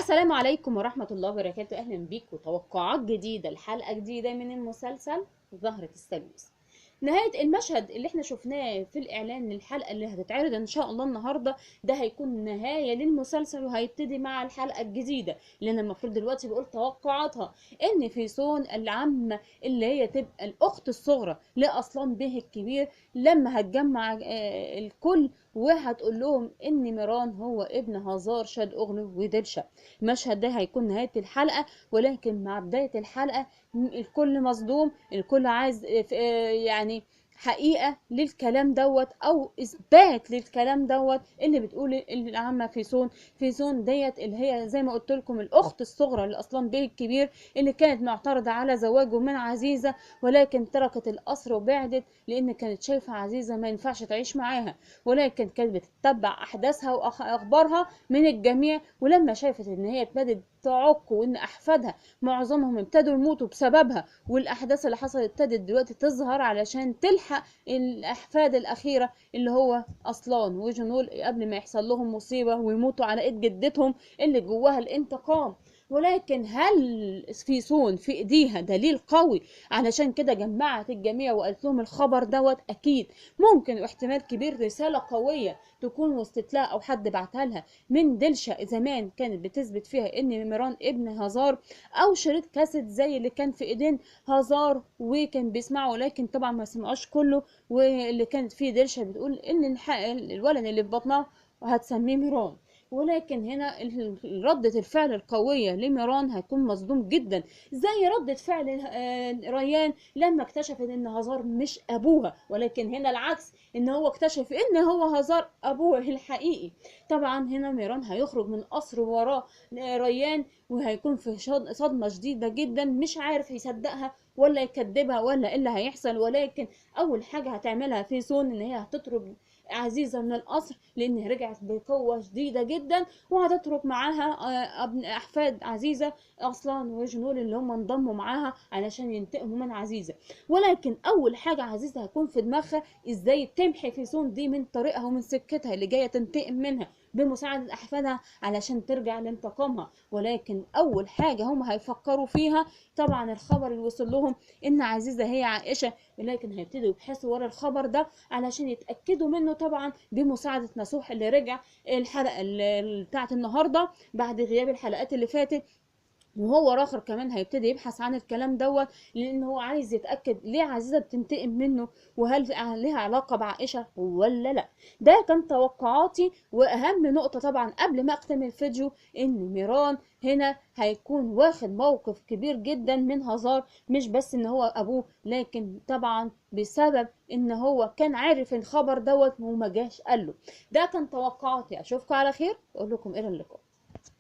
السلام عليكم ورحمة الله وبركاته. أهلا بيكم توقعات جديدة لحلقة جديدة من المسلسل زهرة الثالوث. نهاية المشهد اللي احنا شفناه في الإعلان للحلقة اللي هتتعرض إن شاء الله النهاردة، ده هيكون نهاية للمسلسل وهيبتدي مع الحلقة الجديدة اللي أنا المفروض دلوقتي بقول توقعاتها. إن فيسون العمة اللي هي تبقى الأخت الصغرى لأصلان به الكبير لما هتجمع الكل وهتقول لهم ان ميران هو ابن هزار شاد اغلو ودرشا. المشهد ده هيكون نهاية الحلقة، ولكن مع بداية الحلقة الكل مصدوم، الكل عايز يعني حقيقة للكلام دوت او اثبات للكلام دوت اللي بتقول العامة فيسون ديت اللي هي زي ما قلت لكم الاخت الصغرى لاصلا بيه الكبير، اللي كانت معترضة على زواجه من عزيزة، ولكن تركت القصر وبعدت لان كانت شايفة عزيزة ما ينفعش تعيش معاها، ولكن كانت بتتبع احداثها واخبارها من الجميع. ولما شافت ان هي ابتدت تعك وان احفادها معظمهم ابتدوا يموتوا بسببها، والاحداث اللي حصلت ابتدت دلوقتي تظهر علشان تلحق الاحفاد الاخيره اللي هو اصلان وجنول قبل ما يحصل لهم مصيبه ويموتوا على ايد جدتهم اللي جواها الانتقام. ولكن هل فيسون في ايديها دليل قوي علشان كده جمعت الجميع وقالت لهم الخبر دوت؟ اكيد ممكن واحتمال كبير رسالة قوية تكون وصلت لها او حد بعتها لها من دلشا زمان كانت بتثبت فيها ان ميران ابن هزار، او شريط كاسيت زي اللي كان في ايدين هزار وكان بيسمعه لكن طبعا ما سمعوش كله، واللي كانت فيه دلشا بتقول ان الولد اللي في بطنها هتسميه ميران. ولكن هنا ردة الفعل القوية لميران هتكون مصدوم جدا، زي ردة فعل ريان لما اكتشفت ان هزار مش ابوها، ولكن هنا العكس، ان هو اكتشف ان هو هزار ابوه الحقيقي. طبعا هنا ميران هيخرج من قصر وراه ريان وهيكون في صدمة شديدة جدا، مش عارف يصدقها ولا يكذبها ولا ايه اللي هيحصل. ولكن اول حاجة هتعملها في سون ان هي هتطرد عزيزة من القصر لان رجعت بقوة شديدة جدا، وهتترك معاها ابن احفاد عزيزة اصلا وجنول اللي هم انضموا معاها علشان ينتقموا من عزيزة. ولكن اول حاجة عزيزة هتكون في دماغها ازاي تمحي فيسون دي من طريقها ومن سكتها اللي جاية تنتقم منها بمساعدة احفادها علشان ترجع لانتقامها. ولكن اول حاجة هم هيفكروا فيها طبعا الخبر اللي وصل لهم ان عزيزة هي عائشة، ولكن هيبتدوا يبحثوا ورا الخبر ده علشان يتأكدوا منه طبعا بمساعدة نصوح اللي رجع الحلقة بتاعت النهاردة بعد غياب الحلقات اللي فاتت. وهو راخر كمان هيبتدي يبحث عن الكلام دوت لان هو عايز يتاكد ليه عزيزه بتنتقم منه وهل ليها علاقه بعائشه ولا لا. ده كان توقعاتي، واهم نقطه طبعا قبل ما اختم الفيديو ان ميران هنا هيكون واخد موقف كبير جدا من هزار، مش بس ان هو ابوه لكن طبعا بسبب ان هو كان عارف الخبر دوت وما جاش قال له. ده كان توقعاتي، اشوفكم على خير، اقول لكم الى اللقاء.